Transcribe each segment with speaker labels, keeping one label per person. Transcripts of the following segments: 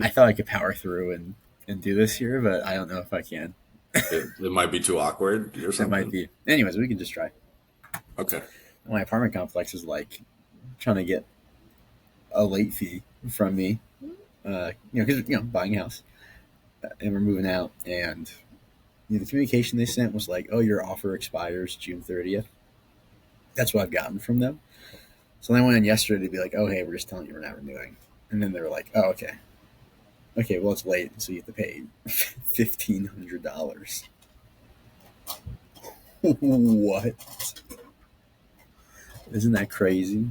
Speaker 1: I thought I could power through and do this here, but I don't know if I can.
Speaker 2: It might be too awkward or
Speaker 1: It might
Speaker 2: something.
Speaker 1: be. Anyways, we can just try.
Speaker 2: Okay.
Speaker 1: My apartment complex is like trying to get a late fee from me, because buying a house and we're moving out, and the communication they sent was like, "Oh, your offer expires June 30th." That's what I've gotten from them. So they went in yesterday to be like, "Oh, hey, we're just telling you we're not renewing," and then they were like, "Oh, okay, okay, well it's late, so you have to pay $1,500." What? Isn't that crazy?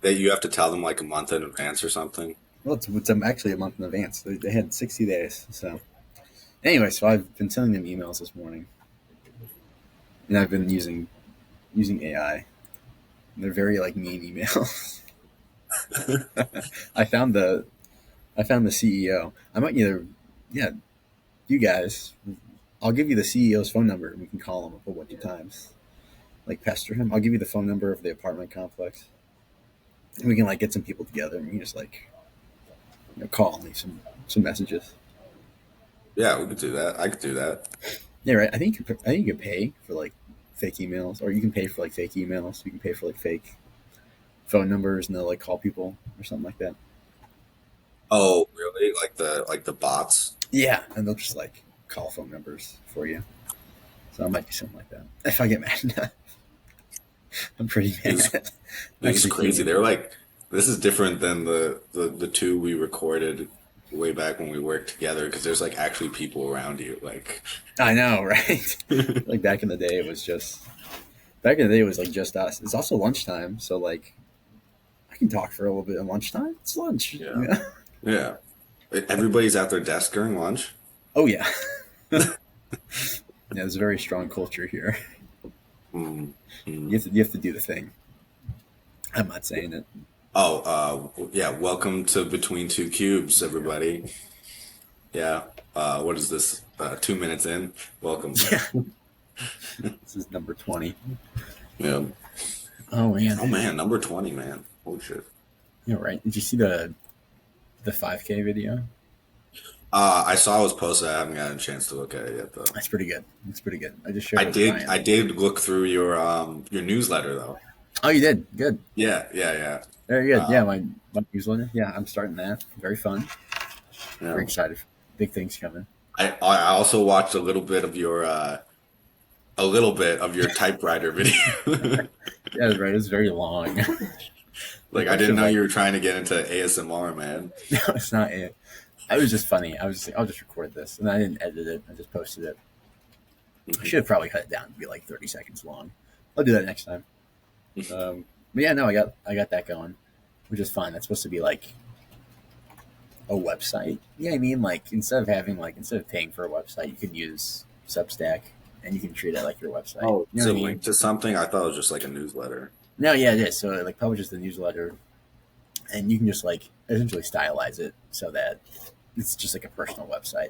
Speaker 2: That you have to tell them like a month in advance or something.
Speaker 1: Well, it's actually a month in advance. They had 60 days. So anyway, so I've been sending them emails this morning, and I've been using AI. They're very like mean emails. I found the I found the CEO. I might either, yeah, you guys. I'll give you the CEO's phone number, and we can call him a whole bunch of times. Like pester him. I'll give you the phone number of the apartment complex, and we can like get some people together, and we can just like call and leave some messages.
Speaker 2: Yeah, we could do that. I could do that.
Speaker 1: Yeah, right. I think you can pay for like fake emails, or you can pay for like fake emails. You can pay for like fake phone numbers, and they'll like call people or something like that.
Speaker 2: Oh, really? Like the bots?
Speaker 1: Yeah, and they'll just like call phone numbers for you. So it might be something like that. If I get mad enough, I'm pretty
Speaker 2: It was
Speaker 1: mad. I'm
Speaker 2: it was
Speaker 1: actually
Speaker 2: crazy.
Speaker 1: human.
Speaker 2: They're like, this is different than the two we recorded way back when we worked together because there's like actually people around you. Like,
Speaker 1: I know, right? Like back in the day, it was like just us. It's also lunchtime, so like I can talk for a little bit at lunchtime. It's lunch.
Speaker 2: yeah, yeah. Everybody's at their desk during lunch.
Speaker 1: Oh yeah, yeah. There's a very strong culture here.
Speaker 2: Mm, mm.
Speaker 1: You have to do the thing. I'm not saying it.
Speaker 2: Oh, yeah. Welcome to Between Two Cubes, everybody. Yeah. What is this? 2 minutes in. Welcome.
Speaker 1: Yeah, this is number 20.
Speaker 2: Yeah.
Speaker 1: Oh man,
Speaker 2: Oh man, number 20, man. Holy shit.
Speaker 1: you're right. Did you see the 5K video?
Speaker 2: I saw it was posted. I haven't gotten a chance to look at it yet, though.
Speaker 1: That's pretty good. It's pretty good. I just shared
Speaker 2: I
Speaker 1: it with
Speaker 2: did.
Speaker 1: Ryan.
Speaker 2: I did look through your newsletter, though.
Speaker 1: Oh, you did. Good.
Speaker 2: Yeah, yeah, yeah.
Speaker 1: Very good. Yeah,
Speaker 2: Um,
Speaker 1: my newsletter. Yeah, I'm starting that. Very fun. Very
Speaker 2: yeah.
Speaker 1: excited. Big things coming.
Speaker 2: I also watched a little bit of your typewriter video.
Speaker 1: Yeah, that's right. It's very long.
Speaker 2: Like
Speaker 1: I
Speaker 2: I didn't
Speaker 1: should
Speaker 2: know
Speaker 1: like.
Speaker 2: you were trying to get into ASMR, man.
Speaker 1: No, it's not it. I was just funny. I was just like, I'll just record this, and I didn't edit it. I just posted it. I should have probably cut it down to be like 30 seconds long. I'll do that next time. But yeah, no, I got that going, which is fun. That's supposed to be like a website. Yeah, I mean, like instead of paying for a website, you can use Substack, and you can treat it like your website.
Speaker 2: Oh,
Speaker 1: You know
Speaker 2: is
Speaker 1: what
Speaker 2: it
Speaker 1: I mean?
Speaker 2: linked to something? I thought it was just like a newsletter.
Speaker 1: No, yeah, it is. So it like publishes the newsletter, and you can just like essentially stylize it so that it's just like a personal website.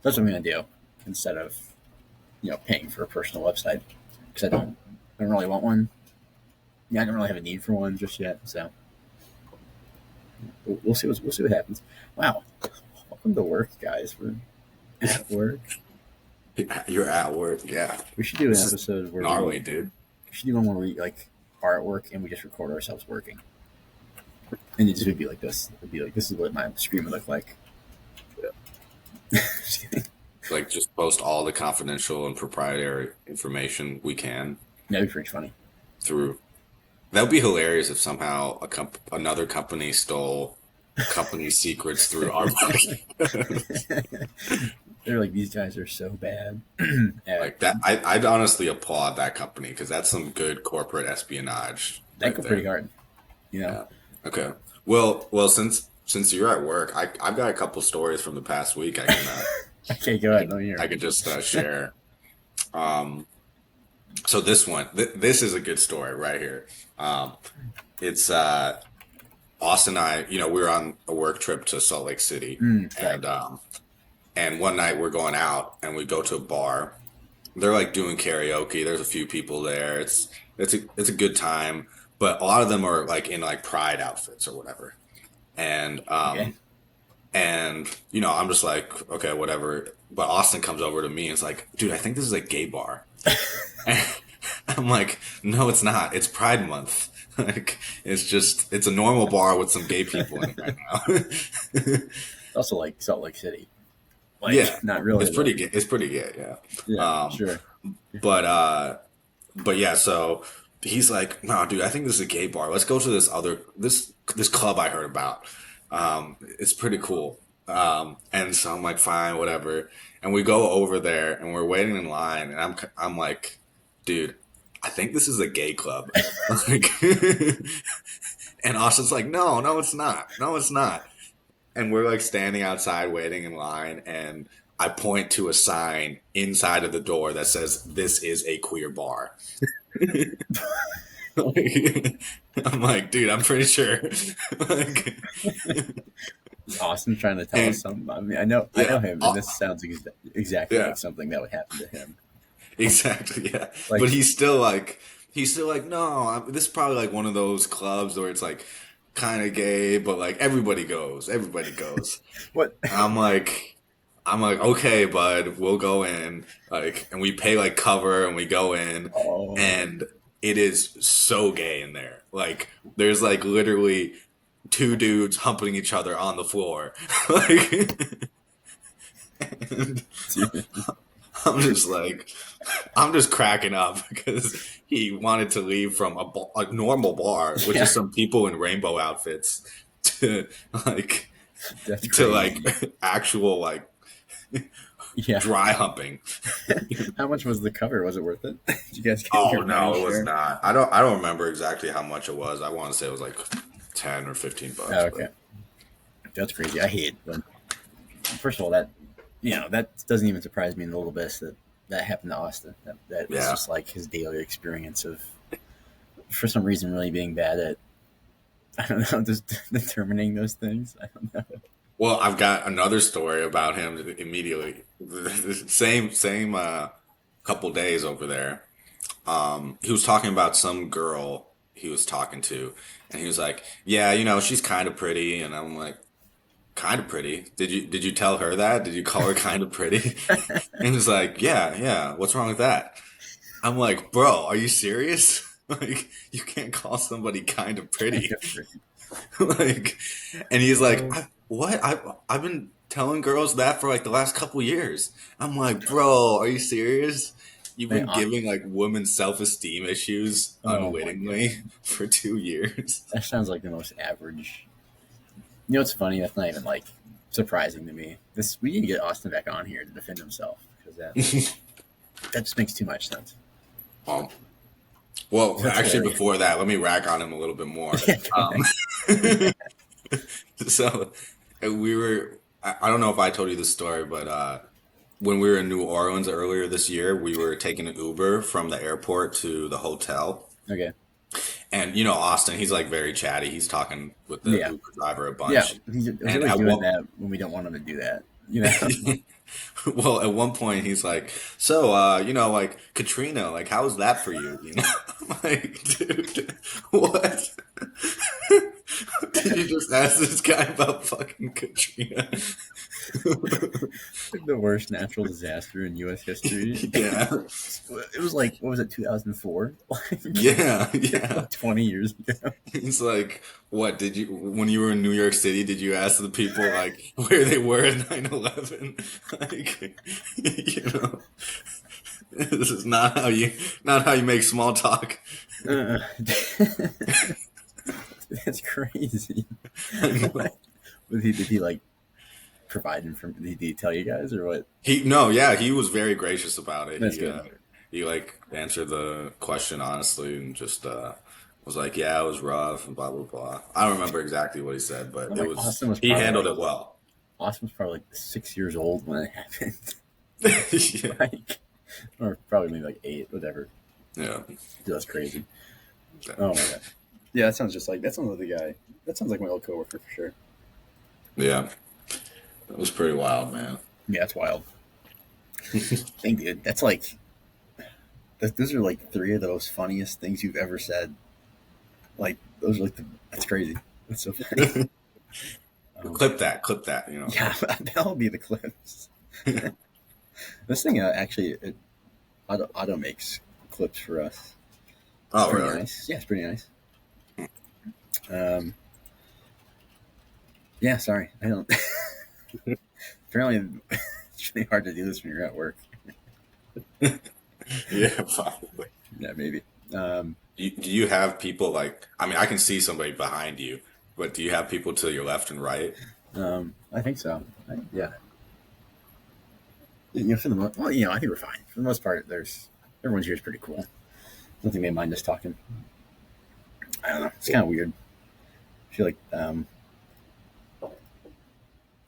Speaker 1: That's what I'm gonna do instead of paying for a personal website because I don't really want one. Yeah, I don't really have a need for one just yet. So we'll see what happens. Wow, welcome to work, guys. We're at work.
Speaker 2: You're at work, yeah.
Speaker 1: We should do an
Speaker 2: This is
Speaker 1: episode where
Speaker 2: gnarly, dude.
Speaker 1: we should do one where we like are at work and we just record ourselves working, and it just would be like this. It'd be like this is what my screen would look like. Just kidding.
Speaker 2: Like just post all the confidential and proprietary information we can
Speaker 1: That'd be pretty funny.
Speaker 2: through. That would be hilarious if somehow another company stole company secrets through our
Speaker 1: They're like these guys are so bad. At,
Speaker 2: like that. I'd honestly applaud that company because that's some good corporate espionage
Speaker 1: they
Speaker 2: right
Speaker 1: go pretty
Speaker 2: there.
Speaker 1: hard. You know.
Speaker 2: Yeah. Okay. Well, since you're at work, I've got a couple stories from the past week
Speaker 1: Okay, go ahead. Let me hear
Speaker 2: I
Speaker 1: 'em.
Speaker 2: could just share. Um, so this is a good story right here. Um, it's Austin and I, we were on a work trip to Salt Lake City,
Speaker 1: Right.
Speaker 2: and one night we're going out and we go to a bar. They're like doing karaoke. There's a few people there. It's a good time, but a lot of them are like in like pride outfits or whatever. and
Speaker 1: Okay.
Speaker 2: I'm just like, okay, whatever. But Austin comes over to me and is like, dude, I think this is a gay bar. And I'm like, no, it's not. It's Pride Month. Like, it's a normal bar with some gay people in it right now.
Speaker 1: It's also like Salt Lake City.
Speaker 2: Yeah,
Speaker 1: Like, not really,
Speaker 2: it's pretty
Speaker 1: but
Speaker 2: gay. It's pretty gay, yeah.
Speaker 1: yeah,
Speaker 2: Um,
Speaker 1: sure.
Speaker 2: but uh, but yeah, so he's like, no, dude, I think this is a gay bar. Let's go to this club I heard about. It's pretty cool. And so I'm like, fine, whatever. And we go over there and we're waiting in line, and I'm like, dude, I think this is a gay club. Like, and Austin's like, no, no, it's not. No, it's not. And we're like standing outside waiting in line, and I point to a sign inside of the door that says, "This is a queer bar." I'm like, dude, I'm pretty sure. Like,
Speaker 1: Austin trying to tell us
Speaker 2: and
Speaker 1: something. I mean, I
Speaker 2: yeah,
Speaker 1: know him, and this sounds exactly
Speaker 2: yeah,
Speaker 1: like something that would happen to him.
Speaker 2: exactly, yeah. But
Speaker 1: Like,
Speaker 2: he's still like, no, this is probably like one of those clubs where it's like kind of gay, but like everybody goes.
Speaker 1: what?
Speaker 2: I'm like, okay, bud, we'll go in. Like, and we pay like cover and we go in,
Speaker 1: Oh,
Speaker 2: and it is so gay in there. Like, there's like literally two dudes humping each other on the floor. Like, and
Speaker 1: dude.
Speaker 2: I'm just like, I'm just cracking up because he wanted to leave from a normal bar, which
Speaker 1: Yeah,
Speaker 2: is some people in rainbow outfits, to like
Speaker 1: that's
Speaker 2: to like
Speaker 1: crazy.
Speaker 2: actual like
Speaker 1: Yeah.
Speaker 2: dry humping.
Speaker 1: How much was the cover? Was it worth it? Did you guys get
Speaker 2: Oh
Speaker 1: your money
Speaker 2: no, it was
Speaker 1: share?
Speaker 2: not. I don't remember exactly how much it was. I want to say it was like 10 or 15 bucks,
Speaker 1: Oh,
Speaker 2: but
Speaker 1: okay. That's crazy. I hate when, first of all, that, that doesn't even surprise me in the little bit that that happened to Austin. That is
Speaker 2: yeah.
Speaker 1: just like his daily experience of, for some reason, really being bad at, I don't know, just determining those things. I don't know.
Speaker 2: Well, I've got another story about him immediately. Same couple days over there. He was talking about some girl he was talking to, and he was like, "Yeah, she's kind of pretty." And I'm like, "Kind of pretty? Did you tell her that? Did you call her kind of pretty?" And he's like, "Yeah, yeah. What's wrong with that?" I'm like, "Bro, are you serious? Like, you can't call somebody kind of
Speaker 1: Kind
Speaker 2: pretty."
Speaker 1: of freaky.
Speaker 2: Like, and he's like,
Speaker 1: Oh,
Speaker 2: What? I've been telling girls that for like the last couple years." I'm like, bro, are you serious? You've
Speaker 1: man,
Speaker 2: been giving like women self-esteem issues
Speaker 1: oh my
Speaker 2: unwittingly
Speaker 1: god,
Speaker 2: for 2 years.
Speaker 1: that sounds like the most average. You know what's funny? That's not even like surprising to me. This we need to get Austin back on here to defend himself because that just makes too much sense.
Speaker 2: um, well,
Speaker 1: That's
Speaker 2: actually,
Speaker 1: hilarious.
Speaker 2: before that, let me rack on him a little bit more.
Speaker 1: Yeah, go
Speaker 2: Um,
Speaker 1: ahead.
Speaker 2: so we were. I don't know if I told you this story, but when we were in New Orleans earlier this year, we were taking an Uber from the airport to the hotel.
Speaker 1: Okay.
Speaker 2: And Austin, he's like very chatty. He's talking with the
Speaker 1: Yeah.
Speaker 2: Uber driver a
Speaker 1: Yeah.
Speaker 2: bunch.
Speaker 1: He's
Speaker 2: And
Speaker 1: always
Speaker 2: at
Speaker 1: doing
Speaker 2: one,
Speaker 1: that when we don't want him to do that. You know?
Speaker 2: well, at one point he's like, "So, like Katrina, like how was that for you?" I'm like, dude, what? Did you just ask this guy about fucking Katrina?
Speaker 1: The worst natural disaster in U.S. history.
Speaker 2: Yeah,
Speaker 1: It was like, what was it, 2004?
Speaker 2: yeah, yeah.
Speaker 1: Like 20 years ago.
Speaker 2: He's like, what did you, when you were in New York City, did you ask the people like where they were in 9/11? Like, you know, this is not how you make small talk.
Speaker 1: Uh, that's crazy. Did he like provide information? Did he tell you guys or what?
Speaker 2: No, yeah, he was very gracious about it.
Speaker 1: That's
Speaker 2: He
Speaker 1: good.
Speaker 2: he like answered the question honestly and just was like, yeah, it was rough and blah blah blah. I don't remember exactly what he said, but
Speaker 1: I'm
Speaker 2: it
Speaker 1: like,
Speaker 2: was he handled it well.
Speaker 1: Austin was probably like 6 years old when it happened.
Speaker 2: Yeah,
Speaker 1: Like, or probably maybe like 8, whatever.
Speaker 2: yeah,
Speaker 1: Dude, that's crazy. Oh my god. Yeah, that sounds like the guy. That sounds like my old coworker for sure.
Speaker 2: yeah. It was pretty wild, man.
Speaker 1: Yeah, that's wild. Thing, dude. That's like those are like 3 of the most funniest things you've ever said. Like those are like that's crazy. That's so funny. Um,
Speaker 2: Clip that, you know.
Speaker 1: yeah, that'll be the clips. This thing actually it auto makes clips for us. It's
Speaker 2: Oh,
Speaker 1: pretty
Speaker 2: really?
Speaker 1: nice. Yeah, it's pretty nice. Um, yeah, sorry, I don't. Apparently, it's really hard to do this when you're at work.
Speaker 2: Yeah, probably.
Speaker 1: Yeah, maybe. Um,
Speaker 2: Do you have people like, I mean, I can see somebody behind you, but do you have people to your left and right?
Speaker 1: I think so. Yeah, for the most, well, I think we're fine for the most part. There's everyone's here is pretty cool. I don't think they mind us talking. I don't know. It's kind of weird. I feel like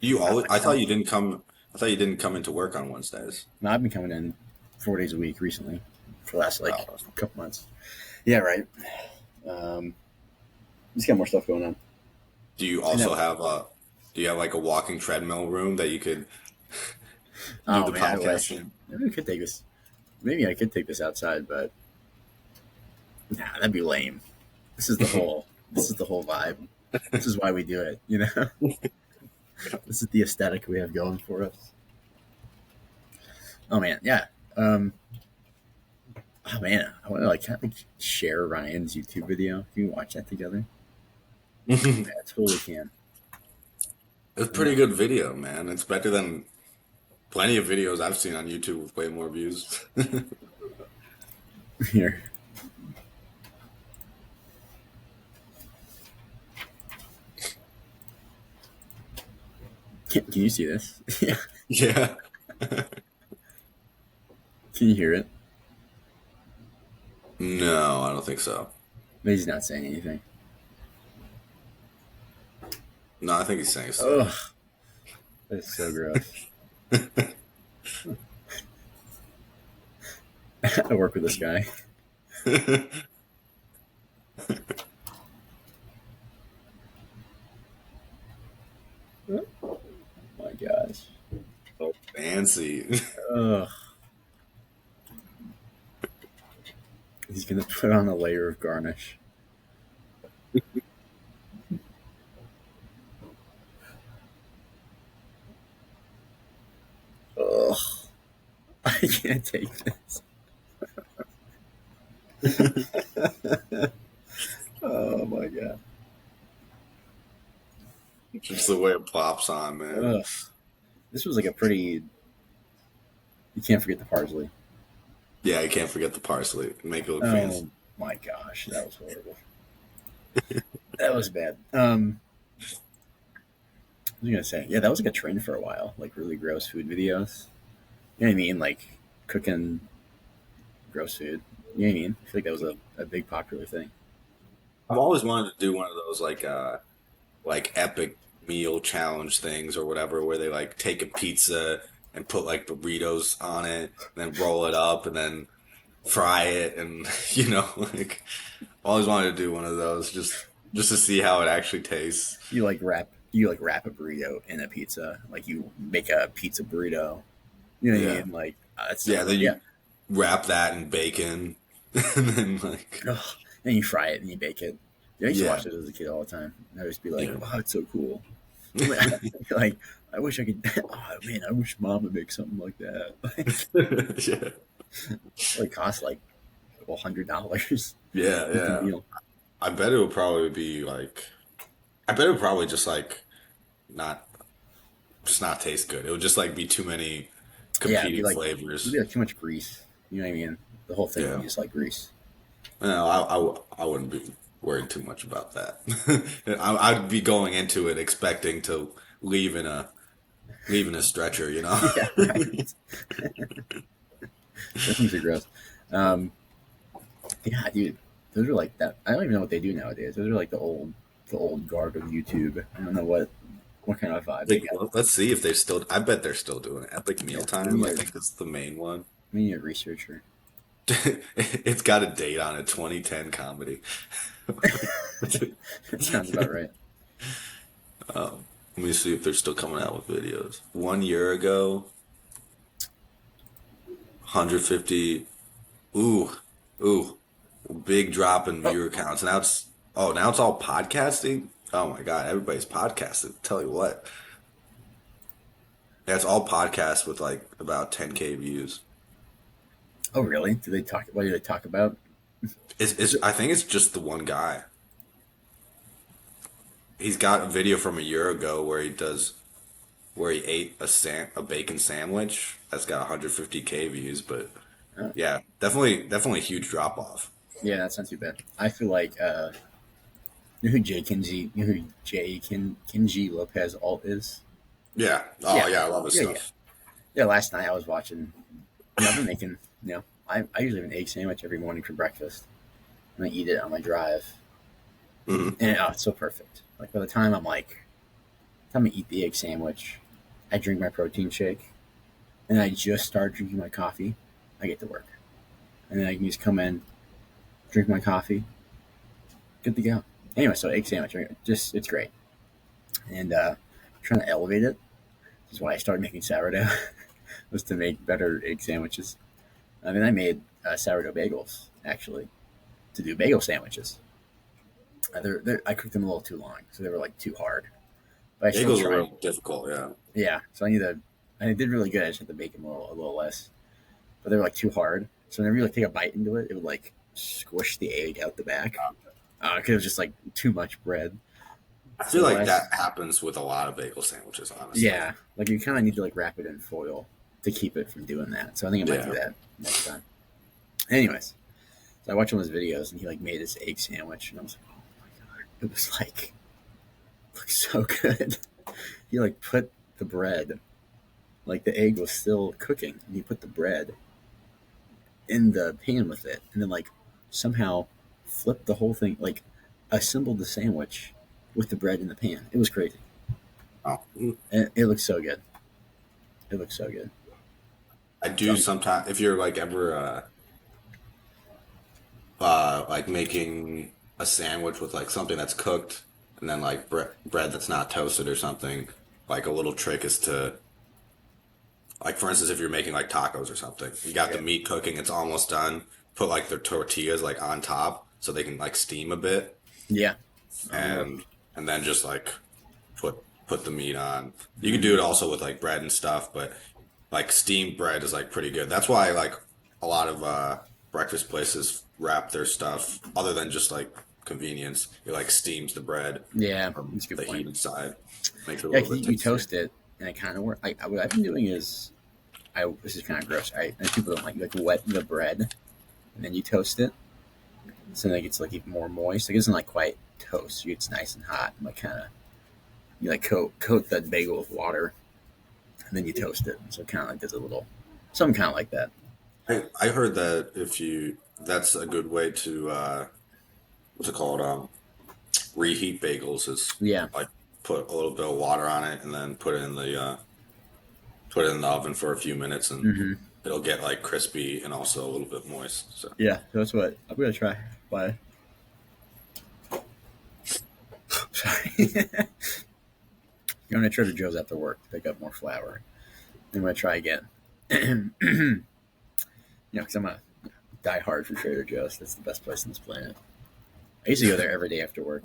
Speaker 2: You
Speaker 1: not
Speaker 2: always,
Speaker 1: myself.
Speaker 2: I thought you didn't come into work on Wednesdays.
Speaker 1: No, I've been coming in 4 days a week recently for the last like
Speaker 2: Oh.
Speaker 1: couple months. Yeah, right. Um, just got more stuff going on.
Speaker 2: Do you
Speaker 1: I
Speaker 2: also
Speaker 1: know.
Speaker 2: have do you have like a walking treadmill room that you could do
Speaker 1: Oh
Speaker 2: the
Speaker 1: man, I
Speaker 2: podcast
Speaker 1: wish.
Speaker 2: in?
Speaker 1: Maybe we could take this. Maybe I could take this outside, but nah, that'd be lame. This is the whole. This is the whole vibe. This is why we do it. This is the aesthetic we have going for us. Oh man, yeah. Um, oh man, I want to like kind of like share Ryan's YouTube video. Can we watch that together?
Speaker 2: It's
Speaker 1: Yeah, I totally can.
Speaker 2: a pretty good video, man. It's better than plenty of videos I've seen on YouTube with way more views.
Speaker 1: Here, can you see this? Yeah.
Speaker 2: Yeah.
Speaker 1: Can you hear it?
Speaker 2: No, I don't think so.
Speaker 1: He's not saying anything.
Speaker 2: No, I think he's saying stuff.
Speaker 1: Ugh, that's so gross. I work with this guy. Oh my gosh.
Speaker 2: So fancy.
Speaker 1: Ugh. He's gonna put on a layer of garnish. Ugh. I can't take this. Oh my god.
Speaker 2: Just the way it pops on, man.
Speaker 1: Ugh. This was like a pretty. You can't forget the parsley.
Speaker 2: Yeah, I can't forget the parsley. Make it look fancy.
Speaker 1: Oh my gosh, that was horrible. That was bad. What was I gonna say? Yeah, that was like a trend for a while. Like really gross food videos. You know what I mean? Like cooking gross food. You know what I mean? I feel like that was a big popular thing.
Speaker 2: I've always wanted to do one of those like epic meal challenge things or whatever where they like take a pizza and put like burritos on it, then roll it up and then fry it and like I always wanted to do one of those just to see how it actually tastes.
Speaker 1: You like wrap a burrito in a pizza. Like you make a pizza burrito. You know what I
Speaker 2: Yeah.
Speaker 1: mean? Like that's
Speaker 2: Yeah,
Speaker 1: so
Speaker 2: then
Speaker 1: yeah.
Speaker 2: you wrap that in bacon and then like
Speaker 1: Ugh. Then you fry it and you bake it. Yeah, I used to
Speaker 2: yeah.
Speaker 1: watch it as a kid all the time. And I would just be like,
Speaker 2: Yeah.
Speaker 1: "Wow, it's so cool." Like I wish I could. Oh man, I wish mom would make something like that.
Speaker 2: Yeah.
Speaker 1: Like cost like $100
Speaker 2: Yeah,
Speaker 1: with the
Speaker 2: yeah.
Speaker 1: meal.
Speaker 2: I bet it would probably be like I bet it would probably just like not just not taste good. It would just like be too many
Speaker 1: Yeah,
Speaker 2: competing
Speaker 1: it'd
Speaker 2: flavors.
Speaker 1: be like too much grease. You know what I mean? The whole thing would
Speaker 2: Yeah.
Speaker 1: be just like grease.
Speaker 2: No, I wouldn't be worried too much about that. I'd be going into it expecting to leave in a leave in a stretcher, you know?
Speaker 1: Yeah, right. Those things are gross. Um, yeah, dude, those are like that. I don't even know what they do nowadays. Those are like the old guard of YouTube. I don't know what kind of vibe they
Speaker 2: Like,
Speaker 1: got.
Speaker 2: well, let's see if they're still. I bet they're still doing it. Epic
Speaker 1: Yeah, we
Speaker 2: Mealtime,
Speaker 1: need
Speaker 2: I
Speaker 1: a
Speaker 2: think is the main one.
Speaker 1: we need a researcher.
Speaker 2: It's got a date on it, 2010 comedy.
Speaker 1: That sounds about right.
Speaker 2: Let me see if they're still coming out with videos. 1 year ago, 150. Ooh, ooh, big drop in
Speaker 1: Oh,
Speaker 2: viewer counts. Now it's all podcasting. Oh my God, everybody's podcasting. Tell you what. Yeah, it's all podcasts with like about 10K views.
Speaker 1: Oh, really? Do they talk? What do they talk about? Is it?
Speaker 2: I think it's just the one guy. He's got a video from a year ago where he ate a bacon sandwich that's got 150K views, but
Speaker 1: Oh,
Speaker 2: yeah, definitely a huge drop off.
Speaker 1: yeah, that's not too bad. I feel like you know who Kenji Lopez alt is?
Speaker 2: Yeah. Oh
Speaker 1: Yeah,
Speaker 2: yeah, I love his
Speaker 1: yeah, yeah,
Speaker 2: stuff.
Speaker 1: yeah. Last night I was watching. I've been making. I usually have an egg sandwich every morning for breakfast, and I eat it on my drive,
Speaker 2: Hmm.
Speaker 1: and oh, it's so perfect. Like by the time I eat the egg sandwich, I drink my protein shake, and I just start drinking my coffee. I get to work, and then I can just come in, drink my coffee, good to go. Anyway, so egg sandwich, just it's great, and trying to elevate it is why I started making sourdough. Was to make better egg sandwiches. I mean, I made sourdough bagels actually to do bagel sandwiches. I cooked them a little too long, so they were like too hard. But I still
Speaker 2: Bagels are
Speaker 1: tried.
Speaker 2: real difficult. Yeah.
Speaker 1: Yeah, so I did really good. I just had to bake them a little less, but they were like too hard. So whenever you like take a bite into it, it would like squish the egg out the back because it was just like too much bread.
Speaker 2: I
Speaker 1: So
Speaker 2: feel
Speaker 1: the
Speaker 2: like that
Speaker 1: last,
Speaker 2: happens with a lot of bagel sandwiches, honestly.
Speaker 1: yeah, like you kind of need to like wrap it in foil to keep it from doing that. So I think I might do
Speaker 2: Yeah.
Speaker 1: that next time. Anyways, so I watched one of his videos and he like made this egg sandwich, and I was like, oh my god, it was like looked so good. He like put the bread, like the egg was still cooking, and he put the bread in the pan with it, and then like somehow flipped the whole thing, like assembled the sandwich with the bread in the pan. It was crazy.
Speaker 2: Oh.
Speaker 1: And it looked so good. It looked so good.
Speaker 2: I
Speaker 1: So
Speaker 2: do sometimes if you're like ever like making a sandwich with like something that's cooked and then like bread that's not toasted or something, like a little trick is to like for instance if you're making like tacos or something, you got the
Speaker 1: yeah,
Speaker 2: meat cooking, it's almost done, put like the tortillas like on top so they can like steam a bit
Speaker 1: yeah. Oh yeah.
Speaker 2: and then just like put the meat on. You can do
Speaker 1: Mm-hmm.
Speaker 2: it also with like bread and stuff, but like steamed bread is like pretty good. That's why like a lot of breakfast places wrap their stuff other than just like convenience. It like steams the bread
Speaker 1: Yeah,
Speaker 2: from
Speaker 1: that's a good
Speaker 2: the
Speaker 1: point.
Speaker 2: heat inside. Makes it a
Speaker 1: Yeah,
Speaker 2: little
Speaker 1: 'cause
Speaker 2: bit
Speaker 1: you
Speaker 2: tastier.
Speaker 1: toast it, and it kind of works. What I've been doing is, this is kind of gross, right? And people don't like wet the bread, and then you toast it, so then it gets like even more moist. Like, it doesn't like quite toast. It's nice and hot, and like kind of you like coat that bagel with water, and then you toast it. So it kind of like does a little something kind of like that.
Speaker 2: I heard that if you that's a good way to what's it called reheat bagels is
Speaker 1: Yeah.
Speaker 2: like put a little bit of water on it and then put it in the oven for a few minutes and
Speaker 1: Hmm.
Speaker 2: it'll get like crispy and also a little bit moist. So
Speaker 1: Yeah. So that's what I'm gonna try. Why? Sorry. Going to Trader Joe's after work to pick up more flour. I'm gonna try again. Because I'm a die hard for Trader Joe's. That's the best place on this planet. I used to go there every day after work,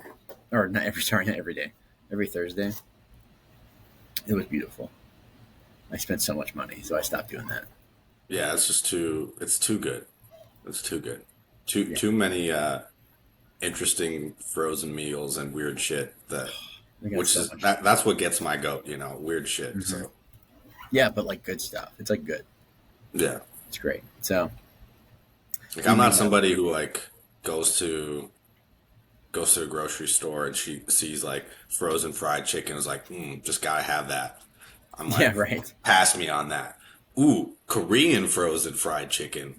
Speaker 1: or not every. Sorry, not every day. Every Thursday. It was beautiful. I spent so much money, so I stopped doing that.
Speaker 2: yeah, it's too good. It's too good.
Speaker 1: Yeah,
Speaker 2: Too many interesting frozen meals and weird shit that
Speaker 1: they got
Speaker 2: which
Speaker 1: so
Speaker 2: is
Speaker 1: much.
Speaker 2: that's what gets my goat, weird shit.
Speaker 1: Hmm.
Speaker 2: So
Speaker 1: Yeah, but like good stuff. It's like good.
Speaker 2: yeah.
Speaker 1: It's great. So
Speaker 2: Like I'm
Speaker 1: even
Speaker 2: not
Speaker 1: making that.
Speaker 2: somebody who like goes to a grocery store and she sees like frozen fried chicken is like, just gotta have that. I'm
Speaker 1: Yeah,
Speaker 2: like,
Speaker 1: right.
Speaker 2: pass me on that. Ooh, Korean frozen fried chicken.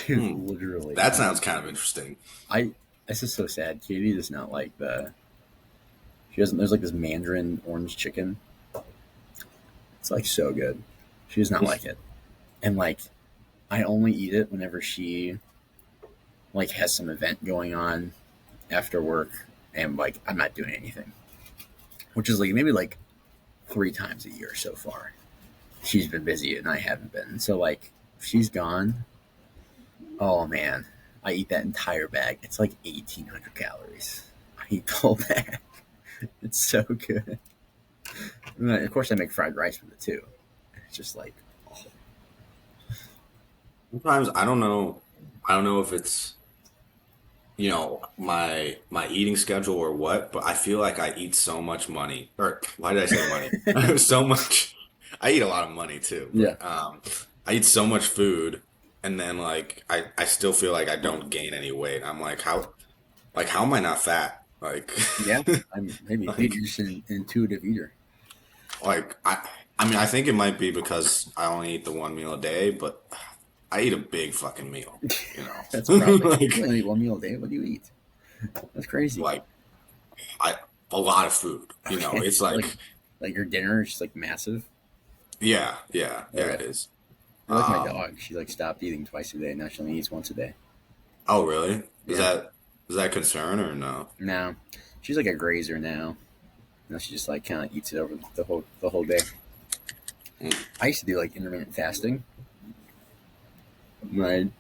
Speaker 1: Dude,
Speaker 2: Hmm,
Speaker 1: literally.
Speaker 2: that sounds kind of interesting.
Speaker 1: I. This is so sad. Katie does not like the. She doesn't. There's like this Mandarin orange chicken. It's like so good. She does not like it, and like I only eat it whenever she like has some event going on after work, and like I'm not doing anything, which is like maybe like 3 times a year so far. She's been busy and I haven't been. So like if she's gone, oh man, I eat that entire bag. It's like 1,800 calories. I eat the whole bag. It's so good. And of course, I make fried rice with it too. It's just like, oh,
Speaker 2: Sometimes I don't know if it's my eating schedule or what, but I feel like I eat so much money. Or why did I say money? So much. I eat a lot of money too,
Speaker 1: yeah,
Speaker 2: but I eat so much food, and then like I still feel like I don't gain any weight. I'm like how am I not fat?
Speaker 1: yeah. I'm maybe
Speaker 2: Like
Speaker 1: you're just an intuitive eater.
Speaker 2: like I mean I think it might be because I only eat the one meal a day, but I eat a big fucking meal, you know.
Speaker 1: That's probably you
Speaker 2: Like
Speaker 1: only eat one meal a day. What do you eat? That's crazy.
Speaker 2: like I a lot of food, you know.
Speaker 1: Okay,
Speaker 2: It's
Speaker 1: like your dinner is just like massive.
Speaker 2: yeah,
Speaker 1: Okay,
Speaker 2: it is.
Speaker 1: you're like my
Speaker 2: Um,
Speaker 1: dog. She like stopped eating twice a day. Now she only eats once a day.
Speaker 2: oh really?
Speaker 1: Yeah.
Speaker 2: Is that a concern or no?
Speaker 1: Now she's like a grazer now. Now she just like kind of eats it over the whole day.
Speaker 2: Mm.
Speaker 1: I used to do like intermittent fasting, right?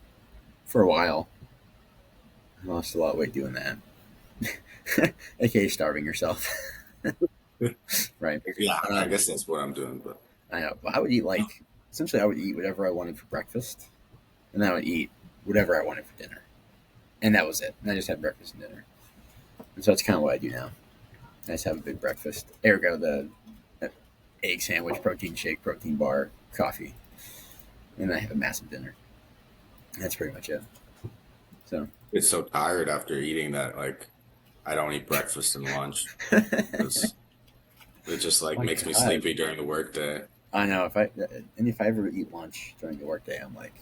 Speaker 1: For a while. I lost a lot of weight doing that. AKA starving yourself, right?
Speaker 2: Yeah, I
Speaker 1: Um,
Speaker 2: guess that's what I'm doing, but
Speaker 1: I know. But I would eat like essentially I would eat whatever I wanted for breakfast, and then I would eat whatever I wanted for dinner, and that was it. And I just had breakfast and dinner, and so that's kind of what I do now. I just have a big breakfast. Ergo the egg sandwich, protein shake, protein bar, coffee, and then I have a massive dinner. That's pretty much it. So
Speaker 2: it's so tired after eating that like I don't eat breakfast and lunch because it just like
Speaker 1: my
Speaker 2: makes me
Speaker 1: God,
Speaker 2: sleepy during the workday.
Speaker 1: I know if I ever eat lunch during the workday, I'm like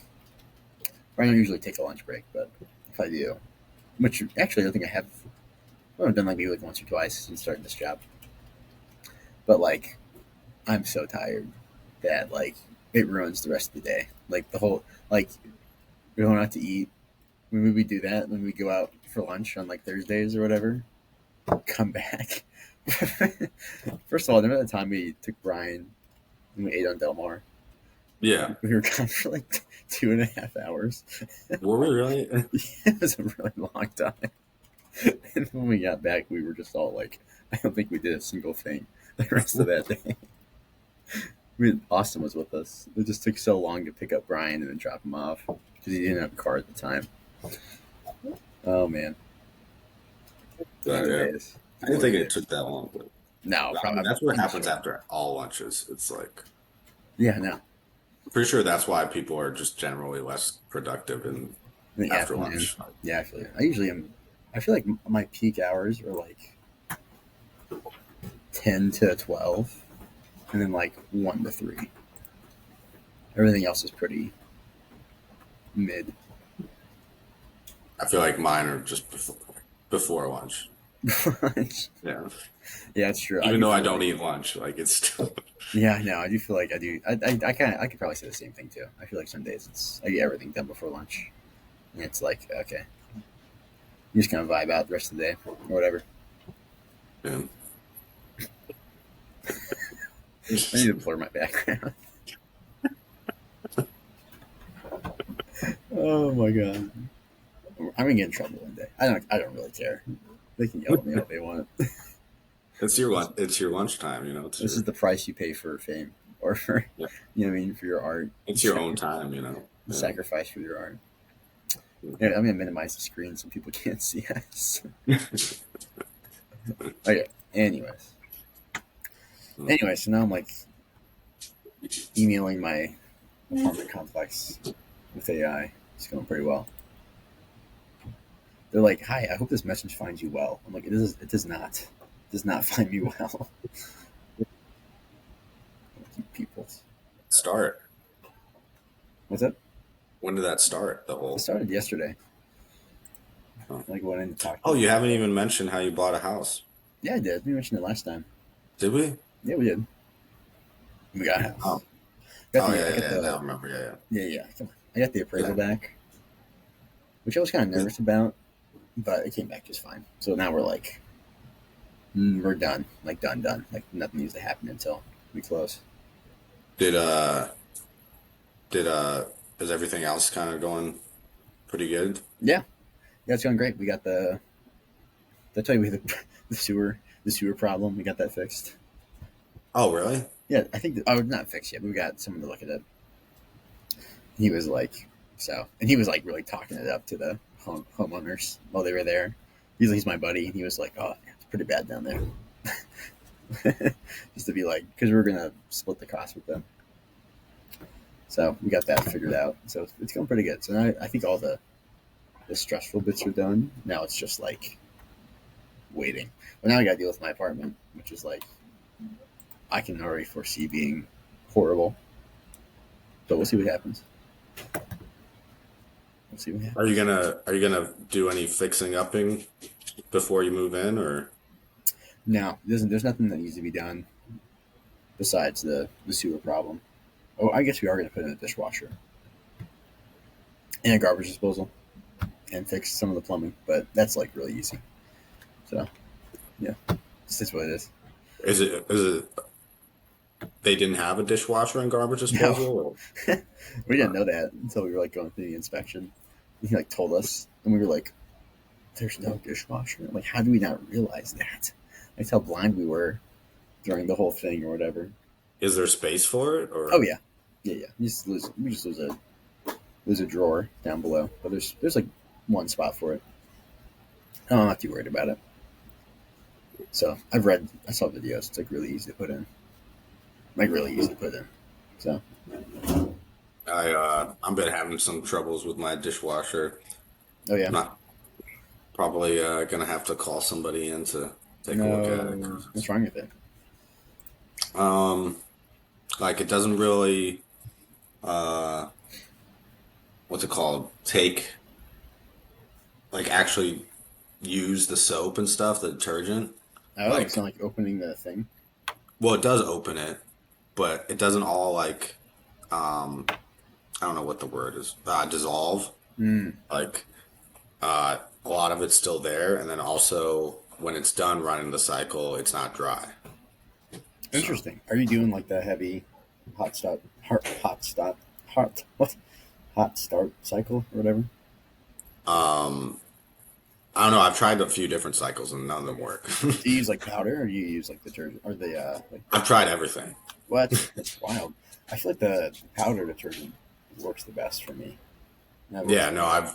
Speaker 1: I don't usually take a lunch break, but if I do, which actually I don't think I have. I've done like maybe like once or twice since starting this job. But like I'm so tired that like it ruins the rest of the day. Like the whole like we're going out to eat. When we do that, when we go out for lunch on like Thursdays or whatever, come back. First of all, remember the time we took Brian and we ate on Del Mar?
Speaker 2: Yeah,
Speaker 1: We were gone for like 2.5 hours.
Speaker 2: were we really?
Speaker 1: It was a really long time. And when we got back, we were just all like, I don't think we did a single thing the rest of that day. Austin was with us. It just took so long to pick up Brian and then drop him off because he didn't have a car at the time. Oh man, those are the
Speaker 2: Yeah,
Speaker 1: days.
Speaker 2: I didn't
Speaker 1: Those are
Speaker 2: think
Speaker 1: the
Speaker 2: it
Speaker 1: days.
Speaker 2: took that long, but
Speaker 1: No,
Speaker 2: I mean
Speaker 1: probably
Speaker 2: that's what
Speaker 1: I'm
Speaker 2: happens
Speaker 1: sure.
Speaker 2: after all lunches. It's like
Speaker 1: Yeah, no,
Speaker 2: pretty sure that's why people are just generally less productive in
Speaker 1: in the
Speaker 2: after
Speaker 1: afternoon.
Speaker 2: lunch.
Speaker 1: Yeah, I feel. I usually am. I feel like my peak hours are like 10 to 12, and then like 1 to 3. Everything else is pretty mid.
Speaker 2: I feel like mine are just before lunch. Yeah.
Speaker 1: Yeah, it's true. I
Speaker 2: Even
Speaker 1: do
Speaker 2: though I
Speaker 1: feel
Speaker 2: don't
Speaker 1: like.
Speaker 2: eat lunch, like it's still
Speaker 1: Yeah, no, I do feel like I do. I could probably say the same thing too. I feel like some days it's I get everything done before lunch, and it's like okay, you just kind of vibe out the rest of the day or whatever.
Speaker 2: yeah.
Speaker 1: I need to blur my background. Oh my god, I'm gonna get in trouble one day. I don't really care. They can yell at me all they want.
Speaker 2: It's your lunch. It's your lunchtime. You know, it's
Speaker 1: This is
Speaker 2: your
Speaker 1: the price you pay for fame or for
Speaker 2: yeah.
Speaker 1: what I mean for your art.
Speaker 2: It's your own time. You know.
Speaker 1: Sacrifice for your art.
Speaker 2: Yeah.
Speaker 1: Yeah, I'm gonna minimize the screen so people can't see us. Okay. Anyways, so now I'm like emailing my apartment complex with AI. It's going pretty well. They're like, "Hi, I hope this message finds you well." I'm like, "It does. It does not. It does not find me well." People.
Speaker 2: Start.
Speaker 1: What's up?
Speaker 2: When did that start? The
Speaker 1: It
Speaker 2: whole.
Speaker 1: started yesterday.
Speaker 2: Oh,
Speaker 1: Like went in to talk to
Speaker 2: oh,
Speaker 1: them.
Speaker 2: you haven't even mentioned how you bought a house.
Speaker 1: Yeah, I did. We mentioned it last time.
Speaker 2: Did we?
Speaker 1: Yeah, we did. We got a house.
Speaker 2: Oh. Oh
Speaker 1: I
Speaker 2: yeah,
Speaker 1: got
Speaker 2: yeah. Now
Speaker 1: the
Speaker 2: I remember. Yeah,
Speaker 1: yeah. Come on. I got the
Speaker 2: yeah.
Speaker 1: appraisal back, which I was kind of nervous about, but it came back just fine. So now we're like, we're done. Like done. Like nothing needs to happen until we close.
Speaker 2: Did did is everything else kind of going pretty good?
Speaker 1: Yeah, yeah, it's going great. We got the. Did I tell you we had the sewer? the sewer problem. We got that fixed.
Speaker 2: Oh, really?
Speaker 1: Yeah, I think oh, not fixed yet. But we got someone to look at it. He was like, so, and he was like really talking it up to the homeowners while they were there. He's my buddy, and he was like, "Oh, it's pretty bad down there." Just to be like, because we were gonna split the cost with them. So we got that figured out. So it's going pretty good. So now I think all the stressful bits are done. Now it's just like waiting. But now I got to deal with my apartment, which is like I can already foresee being horrible. But we'll see what happens. We'll see what
Speaker 2: Are you
Speaker 1: happens.
Speaker 2: gonna do any fixing upping before you move in, or
Speaker 1: No, there's nothing that needs to be done besides the sewer problem. Oh, I guess we are going to put in a dishwasher and a garbage disposal and fix some of the plumbing, but that's like really easy. So yeah, this is what it is.
Speaker 2: is it they didn't have a dishwasher and garbage
Speaker 1: No,
Speaker 2: disposal?
Speaker 1: we
Speaker 2: Or,
Speaker 1: didn't know that until we were like going through the inspection. He like told us, and we were like, "There's no dishwasher." I'm like, how do we not realize that? That's how blind we were during the whole thing or whatever.
Speaker 2: is there space for it,
Speaker 1: Oh
Speaker 2: or
Speaker 1: yeah, yeah, yeah. We just lose a drawer down below, but there's like one spot for it. I'm not too worried about it. So I saw videos. It's like really easy to put in, like really easy to put in. So
Speaker 2: I've been having some troubles with my dishwasher.
Speaker 1: oh yeah,
Speaker 2: Not probably gonna have to call somebody in to take a look at it.
Speaker 1: no, what's wrong with it?
Speaker 2: Um, like it doesn't really uh, what's it called? Take like actually use the soap and stuff, the detergent.
Speaker 1: Oh, it's not
Speaker 2: Like,
Speaker 1: like opening the thing.
Speaker 2: well, it does open it, but it doesn't all like um, I don't know what the word is, dissolve.
Speaker 1: Mm,
Speaker 2: Like a lot of it's still there, and then also when it's done running the cycle, it's not dry. So,
Speaker 1: interesting. Are you doing like the heavy hot stop, hot what, hot start cycle or whatever?
Speaker 2: um, I don't know. I've tried a few different cycles and none of them work.
Speaker 1: Do you use like powder or do you use like detergent or the like
Speaker 2: I've tried everything.
Speaker 1: what? That's wild. I feel like the powder detergent works the best for me. And that works
Speaker 2: Yeah,
Speaker 1: for
Speaker 2: no,
Speaker 1: me.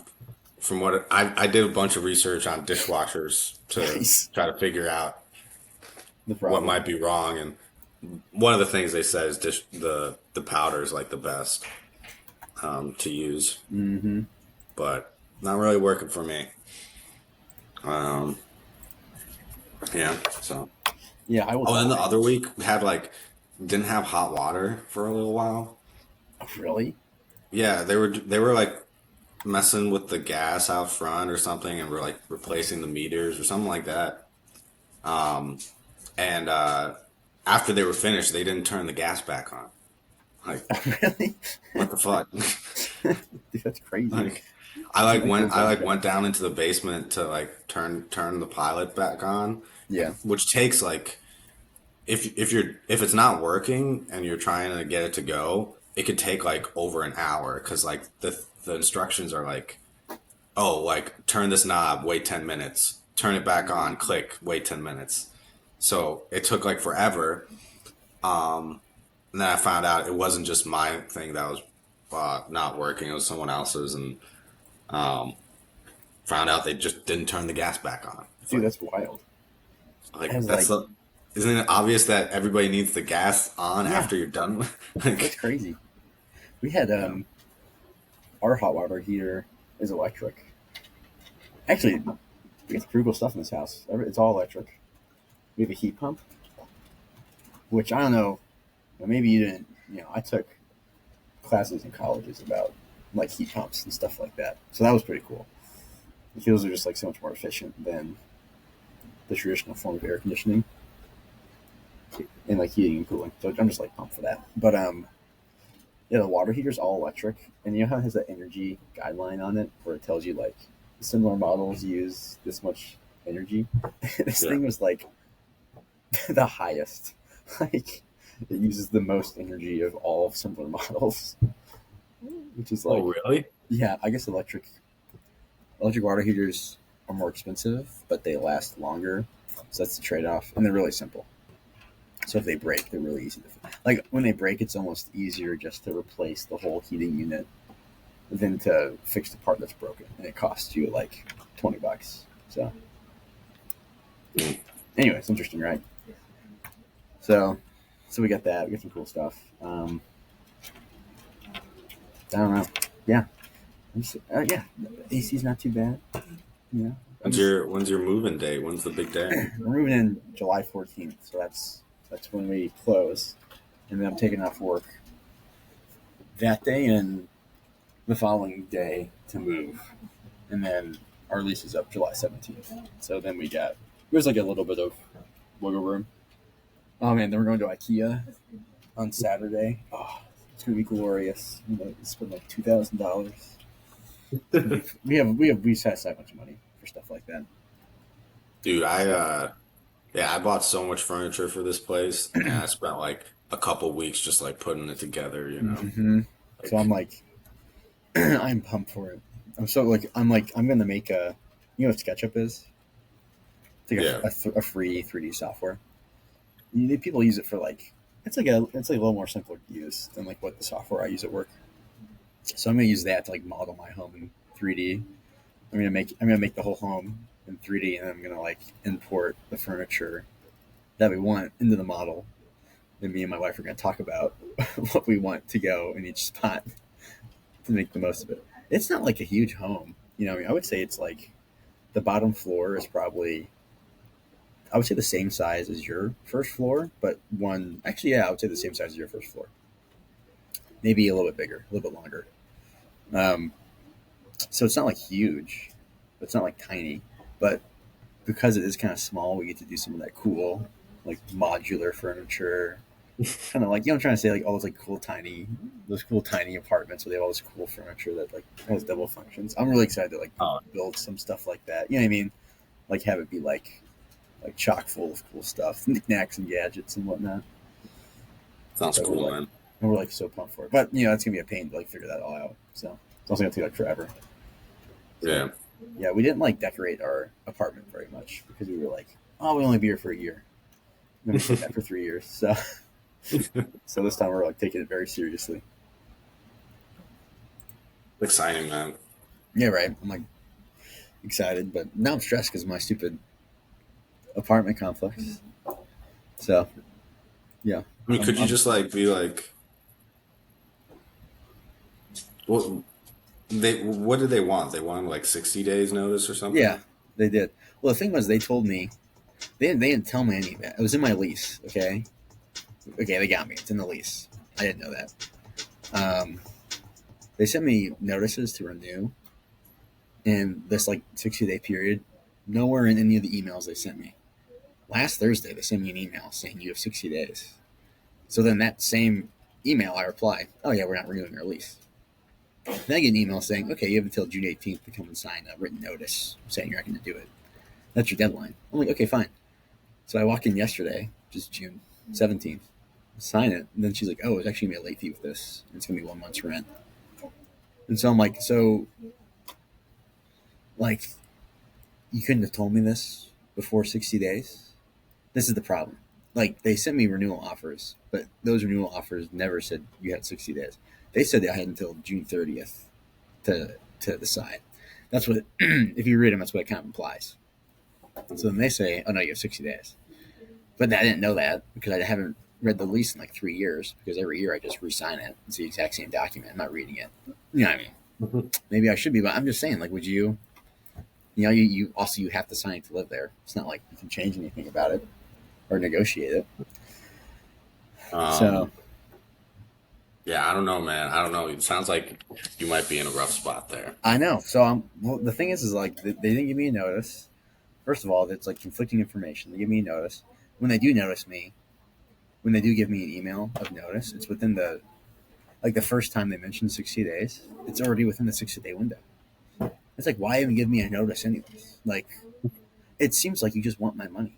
Speaker 2: from what I did a bunch of research on dishwashers to
Speaker 1: Nice.
Speaker 2: try to figure out
Speaker 1: The
Speaker 2: what
Speaker 1: problem.
Speaker 2: might be wrong, and one of the things they said is the powder is like the best to use,
Speaker 1: Mm-hmm.
Speaker 2: but not really working for me. Um, yeah. So,
Speaker 1: Yeah, I will
Speaker 2: oh,
Speaker 1: tell
Speaker 2: and the
Speaker 1: my.
Speaker 2: other week we had like didn't have hot water for a little while.
Speaker 1: Oh, really?
Speaker 2: Yeah, they were like messing with the gas out front or something, and we're like replacing the meters or something like that. And after they were finished, they didn't turn the gas back on. Like,
Speaker 1: Oh, really?
Speaker 2: what the fuck?
Speaker 1: Dude, that's crazy.
Speaker 2: Like,
Speaker 1: Something goes
Speaker 2: I
Speaker 1: on
Speaker 2: like
Speaker 1: fast.
Speaker 2: went down into the basement to like turn the pilot back on,
Speaker 1: Yeah.
Speaker 2: which takes like if it's not working and you're trying to get it to go, it could take like over an hour because like the instructions are like, oh, like turn this knob, wait 10 minutes, turn it back on, click, wait 10 minutes. So it took like forever. And then I found out it wasn't just my thing that was not working; it was someone else's, and found out they just didn't turn the gas back on. It's
Speaker 1: Dude, that's wild. I was
Speaker 2: that's
Speaker 1: like,
Speaker 2: the isn't it obvious that everybody needs the gas on
Speaker 1: yeah,
Speaker 2: after you're done with
Speaker 1: that's
Speaker 2: like
Speaker 1: crazy. We had
Speaker 2: yeah.
Speaker 1: our hot water heater is electric. Actually, we got pretty cool stuff in this house. It's all electric. We have a heat pump, which I don't know. Maybe you didn't. I took classes in colleges about like heat pumps and stuff like that. So that was pretty cool. Those are just like so much more efficient than the traditional form of air conditioning and like heating and cooling. So I'm just like pumped for that. But yeah, the water heater's all electric, and you know how it has that energy guideline on it where it tells you like similar models use this much energy. This
Speaker 2: Yeah.
Speaker 1: thing was like the highest. Like it uses the most energy of all similar models, which is
Speaker 2: Oh,
Speaker 1: like
Speaker 2: really?
Speaker 1: yeah, I guess electric water heaters are more expensive, but they last longer. So that's the trade-off, and they're really simple. So if they break, they're really easy to like. When they break, it's almost easier just to replace the whole heating unit than to fix the part that's broken, and it costs you like $20. So,
Speaker 2: Mm.
Speaker 1: anyway, it's interesting, right? So, so we got that. We got some cool stuff. I don't know. Yeah, yeah. AC's not too bad. Yeah,
Speaker 2: When's your moving day? When's the big day?
Speaker 1: we're moving in July 14th, so that's when we close, and then I'm taking off work that day and the following day to move, and then our lease is up July 17th. So then there's like a little bit of wiggle room. Oh man, then we're going to IKEA on Saturday. Oh, it's gonna be glorious. Spend like $2,000. We set aside a bunch of money for stuff like that.
Speaker 2: Dude, yeah, I bought so much furniture for this place, and I spent like a couple weeks just like putting it together, you know.
Speaker 1: Mm-hmm. So I'm
Speaker 2: Like,
Speaker 1: like, I'm pumped for it. I'm gonna make a, what SketchUp is? It's
Speaker 2: yeah,
Speaker 1: like a free 3D software. People use it for like it's like a little more simpler to use than like what the software I use at work. So I'm gonna use that to like model my home in 3D. I'm gonna make the whole home in 3D, and I'm gonna like import the furniture that we want into the model. And me and my wife are gonna talk about what we want to go in each spot to make the most of it. It's not like a huge home, I would say it's like the bottom floor is probably, I would say, the same size as your first floor, but one actually, yeah, I would say the same size as your first floor. Maybe a little bit bigger, a little bit longer. Um, so it's not like huge, it's not like tiny, but because it is kind of small, we get to do some of that cool, like modular furniture. Kind of like, I'm trying to say, like all those cool tiny apartments where they have all this cool furniture that like has double functions. I'm really excited to like
Speaker 2: oh,
Speaker 1: build some stuff like that. You know what I mean? Like have it be like chock full of cool stuff, knickknacks and gadgets and whatnot.
Speaker 2: sounds
Speaker 1: So we're
Speaker 2: cool,
Speaker 1: like,
Speaker 2: man.
Speaker 1: and we're like so pumped for it. But it's gonna be a pain to like figure that all out. So it's also gonna take like forever. So
Speaker 2: Yeah,
Speaker 1: yeah, we didn't like decorate our apartment very much because we were like, oh, we'll only be here for a year. And then we stayed back for 3 years. So this time we're like taking it very seriously.
Speaker 2: exciting, man.
Speaker 1: Yeah, right. I'm like excited, but now I'm stressed because of my stupid apartment complex. So yeah,
Speaker 2: I mean, could you
Speaker 1: I'm
Speaker 2: just like be like, what what did they want? They wanted like 60 days notice or
Speaker 1: yeah,
Speaker 2: something?
Speaker 1: they did. Well, the thing was, they told me they didn't tell me any of that. It was in my lease. Okay, they got me. It's in the lease. I didn't know that. Um, they sent me notices to renew in this like 60-day period. Nowhere in any of the emails they sent me. Last Thursday, they sent me an email saying you have 60 days. So then that same email, I reply, oh yeah, we're not renewing our lease. Then I get an email saying, okay, you have until June 18th to come and sign a written notice saying you're not going to do it. That's your deadline. I'm like, okay, fine. So I walk in yesterday, just June 17th, sign it. And then she's like, oh, it's actually going to be a late fee with this. It's going to be 1 month's rent. And so I'm like, like, you couldn't have told me this before 60 days? This is the problem. Like, they sent me renewal offers, but those renewal offers never said you had 60 days. They said that I had until June 30th to decide. That's what, if you read them, that's what it kind of implies. So then they say, oh no, you have 60 days. But I didn't know that because I haven't read the lease in like 3 years because every year I just re-sign it. It's the exact same document. I'm not reading it. You know what I mean?
Speaker 2: Mhm.
Speaker 1: Maybe I should be, but I'm just saying, like, would you, you also, you have to sign it to live there. It's not like you can change anything about it or negotiate it. So
Speaker 2: Um, yeah, I don't know, man. I don't know. It sounds like you might be in a rough spot there.
Speaker 1: I know. So well, the thing is like they didn't give me a notice. First of all, it's like conflicting information. They give me a notice. When they do notice me, when they do give me an email of notice, it's within the first time they mention 60 days, it's already within the 60-day window. It's like, why even give me a notice anyways? Like, it seems like you just want my money.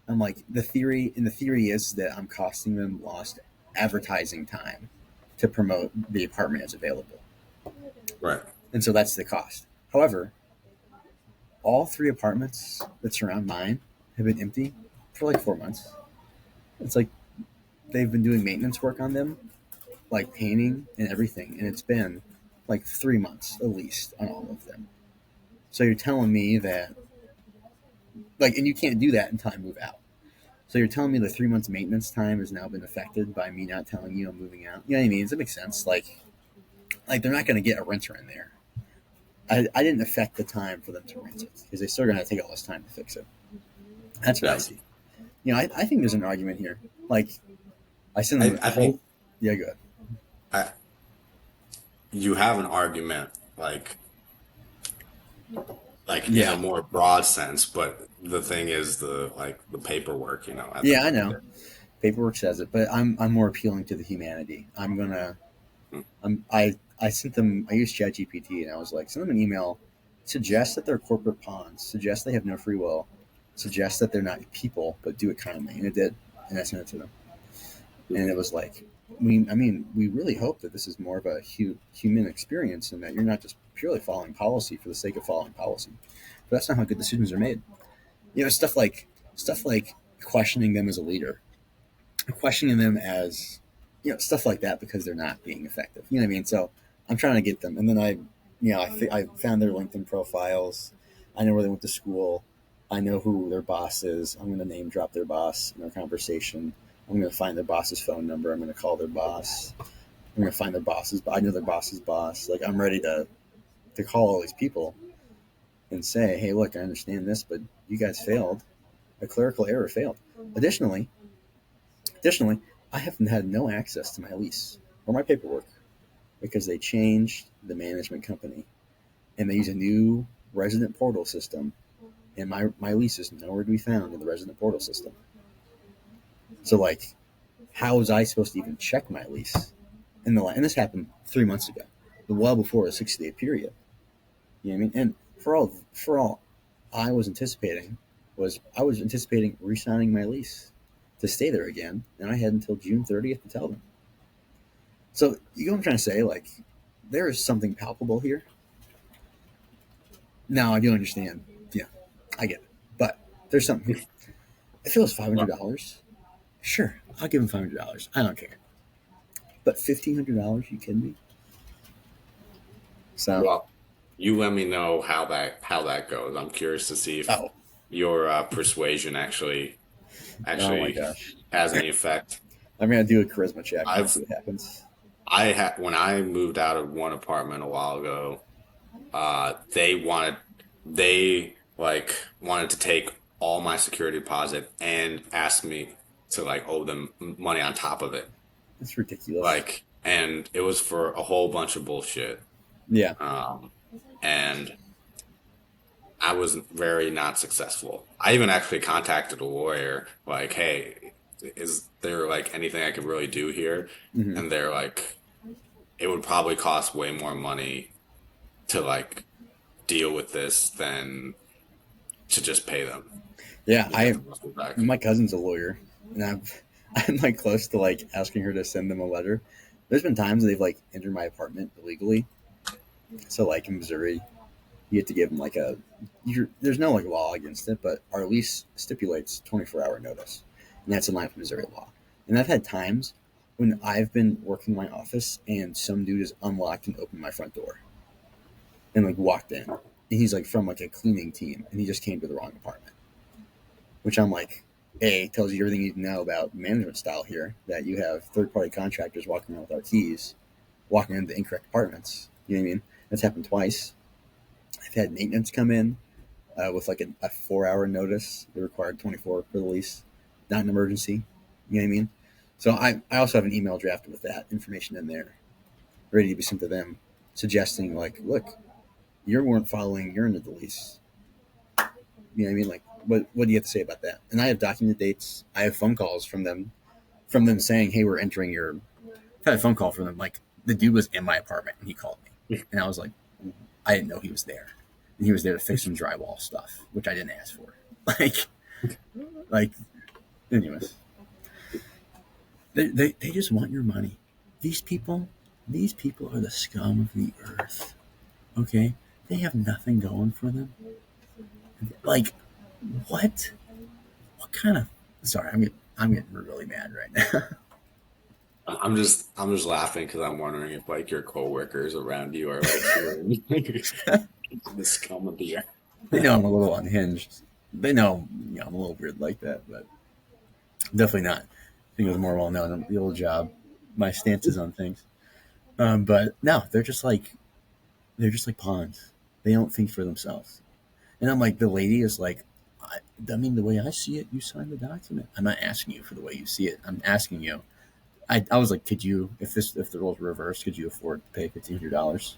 Speaker 1: I'm like, the theory is that I'm costing them lost advertising time to promote the apartment as available.
Speaker 2: Right.
Speaker 1: And so that's the cost. However, all three apartments that surround mine have been empty for like 4 months. It's like they've been doing maintenance work on them, like painting and everything, and it's been like 3 months at least on all of them. So you're telling me that, like, and you can't do that in time move out. So you're telling me the 3 months maintenance time has now been affected by me not telling you I'm moving out. You know what I mean? Does it make sense? Like they're not going to get a renter in there. I didn't affect the time for them to rent it because they're still going to take all this time to fix it. That's what I
Speaker 2: Yes.
Speaker 1: see. I think there's an argument here. Like I sent them
Speaker 2: I
Speaker 1: a whole.
Speaker 2: think
Speaker 1: Yeah, good.
Speaker 2: I, you have an argument like in a
Speaker 1: Yeah,
Speaker 2: more broad sense, but the thing is the paperwork, at the
Speaker 1: yeah, I
Speaker 2: end of the
Speaker 1: know.
Speaker 2: day.
Speaker 1: Paperwork says it, but I'm more appealing to the humanity. I sent them. I used ChatGPT and I was like, send them an email. Suggest that they're corporate pawns. Suggest they have no free will. Suggest that they're not people, but do it kindly, and it did. And I sent it to them, and it was like, we really hope that this is more of a human experience, and that you're not just purely following policy for the sake of following policy. But that's not how good decisions are made. Stuff like questioning them as a leader, questioning them as stuff like that because they're not being effective. You know what I mean? So I'm trying to get them, and then I found their LinkedIn profiles. I know where they went to school. I know who their boss is. I'm going to name drop their boss in our conversation. I'm going to find their boss's phone number. I'm going to call their boss. I'm going to find their bosses. I know their boss's boss. Like I'm ready to call all these people and say, hey, look, I understand this, but you guys failed. A clerical error failed. Additionally, Additionally, I have had no access to my lease or my paperwork because they changed the management company and they use a new resident portal system, and my lease is nowhere to be found in the resident portal system. So, like, how was I supposed to even check my lease? And this happened 3 months ago, well before the 60-day period. You know what I mean? And for all I was anticipating re-signing my lease to stay there again, and I had until June 30th to tell them. So you know what I'm trying to say? Like, there is something palpable here. Now I do understand. Yeah, I get it. But there's something here. If it was $500, sure, I'll give him $500. I don't care. But $1,500? You kidding me? So,
Speaker 2: Well, you let me know how that goes. I'm curious to see if
Speaker 1: oh,
Speaker 2: your persuasion actually
Speaker 1: oh my
Speaker 2: actually
Speaker 1: gosh,
Speaker 2: has any effect.
Speaker 1: I'm gonna do a charisma check and
Speaker 2: I've
Speaker 1: see what happens.
Speaker 2: I had when I moved out of one apartment a while ago, they wanted to take all my security deposit and asked me to like owe them money on top of it.
Speaker 1: It's ridiculous.
Speaker 2: And it was for a whole bunch of bullshit.
Speaker 1: Yeah,
Speaker 2: Um, and I was very not successful. I even actually contacted a lawyer, like, hey, is there like anything I could really do here?
Speaker 1: hmm
Speaker 2: And they're like, it would probably cost way more money to like deal with this than to just pay them
Speaker 1: yeah.
Speaker 2: to get
Speaker 1: I
Speaker 2: the muscle back.
Speaker 1: My cousin's a lawyer, and I'm like close to like asking her to send them a letter. There's been times they've like entered my apartment illegally. So like in Missouri, you have to give them like there's no like law against it, but our lease stipulates 24-hour notice, and that's in line with Missouri law. And I've had times when I've been working my office and some dude has unlocked and opened my front door and like walked in, and he's like from like a cleaning team, and he just came to the wrong apartment, which I'm like, A, tells you everything you need to know about management style here, that you have third party contractors walking around with our keys, walking into the incorrect apartments. You know what I mean? That's happened twice. I've had maintenance come in with like a 4 hour notice. They required 24 for the lease, not an emergency. You know what I mean? So I also have an email drafted with that information in there, ready to be sent to them, suggesting like, look, you weren't following your end of the lease. You know what I mean? Like, what do you have to say about that? And I have documented dates. I have phone calls from them saying, hey, we're entering your. I've had a phone call from them. Like, the dude was in my apartment and he called me, and I was like, I didn't know he was there, and he was there to fix some drywall stuff, which I didn't ask for. Like, like, anyways, they just want your money. These people, these people are the scum of the earth. Okay, they have nothing going for them. Like, what? kind of? Sorry, I'm getting really mad right now.
Speaker 2: I'm just laughing because I'm wondering if like your coworkers around you are like hearing the scum of the
Speaker 1: They
Speaker 2: earth.
Speaker 1: know I'm a little unhinged. They know, I'm a little weird like that, but definitely not. I think it was more well known in the old job, my stances on things. But no, they're just like pawns. They don't think for themselves. And I'm like, the lady is like, I mean, the way I see it, you signed the document. I'm not asking you for the way you see it. I'm asking you. I was like, could you, if the roles were reversed, could you afford to pay $1,500?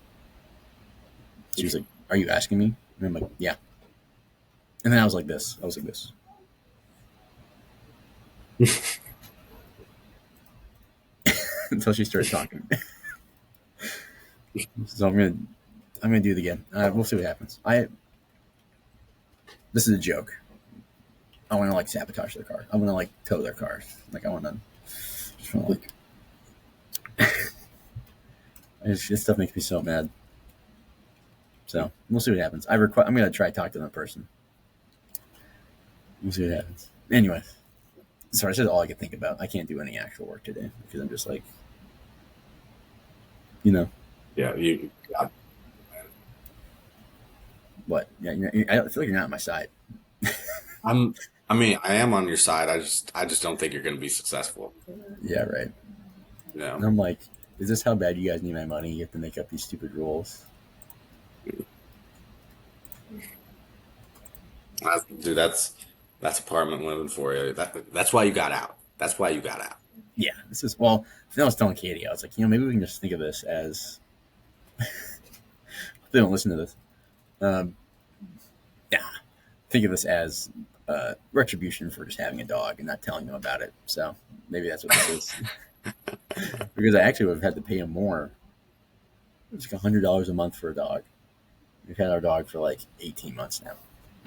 Speaker 1: She was like, are you asking me? And I'm like, yeah. And then I was like this. I was like this. Until she started talking. So I'm gonna do it again. We'll see what happens. This is a joke. I want to like sabotage their car. I want to like tow their cars. Like I want to just wanna, like this stuff makes me so mad. So we'll see what happens. I'm gonna try to talk to them in person. We'll see what happens. Anyways, sorry, this is all I can think about. I can't do any actual work today because I'm just like, you know,
Speaker 2: Yeah, you.
Speaker 1: what? Yeah, I feel like you're not on my side.
Speaker 2: I'm. I mean, I am on your side. I just don't think you're going to be successful.
Speaker 1: Yeah, right.
Speaker 2: Yeah,
Speaker 1: And I'm like, is this how bad you guys need my money? You have to make up these stupid rules.
Speaker 2: dude, that's apartment living for you. That's why you got out. That's why you got out.
Speaker 1: Yeah, this is well. I was telling Katie, I was like, maybe we can just think of this as they don't listen to this. Um, yeah, think of this as retribution for just having a dog and not telling them about it. So maybe that's what this is. Because I actually would have had to pay him more. It's like $100 a month for a dog. We've had our dog for like 18 months now.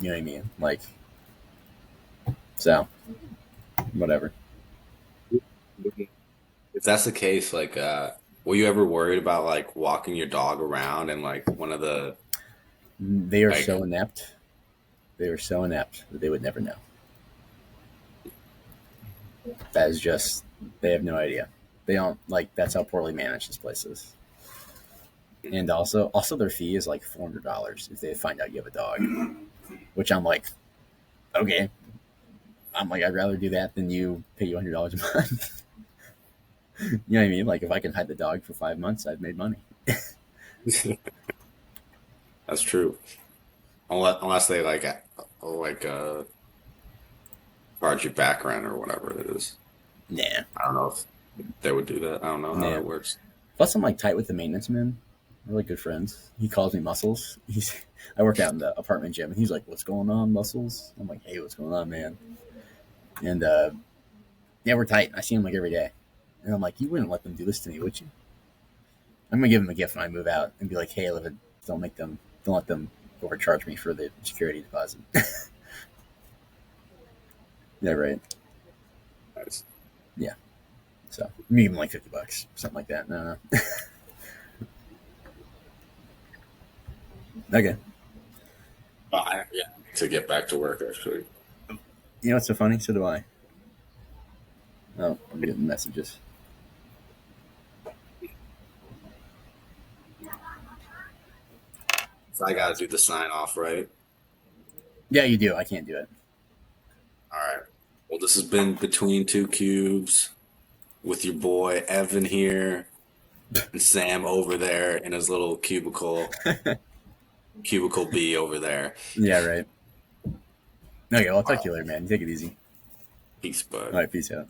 Speaker 1: You know what I mean? Like, so whatever.
Speaker 2: If that's the case, like, were you ever worried about like walking your dog around and like one of the
Speaker 1: They are
Speaker 2: like
Speaker 1: so inept. They are so inept that they would never know. That is just they have no idea. They don't like that's how poorly managed this place is. And also their fee is like $400 if they find out you have a dog, which I'm like, okay. I'm like, I'd rather do that than you pay you $100 a month. You know what I mean? Like if I can hide the dog for 5 months, I've made money.
Speaker 2: that's true. Unless they like charge you back rent or whatever it is.
Speaker 1: Nah,
Speaker 2: I don't know if they would do that. I don't know how
Speaker 1: nah.
Speaker 2: that works.
Speaker 1: Plus, I'm like tight with the maintenance man. We're like good friends. He calls me Muscles. I work out in the apartment gym, and he's like, "What's going on, Muscles?" I'm like, "Hey, what's going on, man?" And yeah, we're tight. I see him like every day, and I'm like, "You wouldn't let them do this to me, would you?" I'm gonna give him a gift when I move out and be like, "Hey, don't let them overcharge me for the security deposit." Yeah, right.
Speaker 2: Nice.
Speaker 1: Yeah. So maybe even like $50, something like that. No, no. Okay.
Speaker 2: Yeah, to get back to work actually.
Speaker 1: You know what's so funny? So do I. Oh, I'm getting messages.
Speaker 2: So I got to do the sign off, right?
Speaker 1: Yeah, you do. I can't do it.
Speaker 2: All right. Well, this has been Between Two Cubes with your boy Evan here and Sam over there in his little cubicle B over there.
Speaker 1: Yeah, right. Okay, well, I'll talk to you later, man. Take it easy.
Speaker 2: Peace,
Speaker 1: All
Speaker 2: bud.
Speaker 1: right, peace out.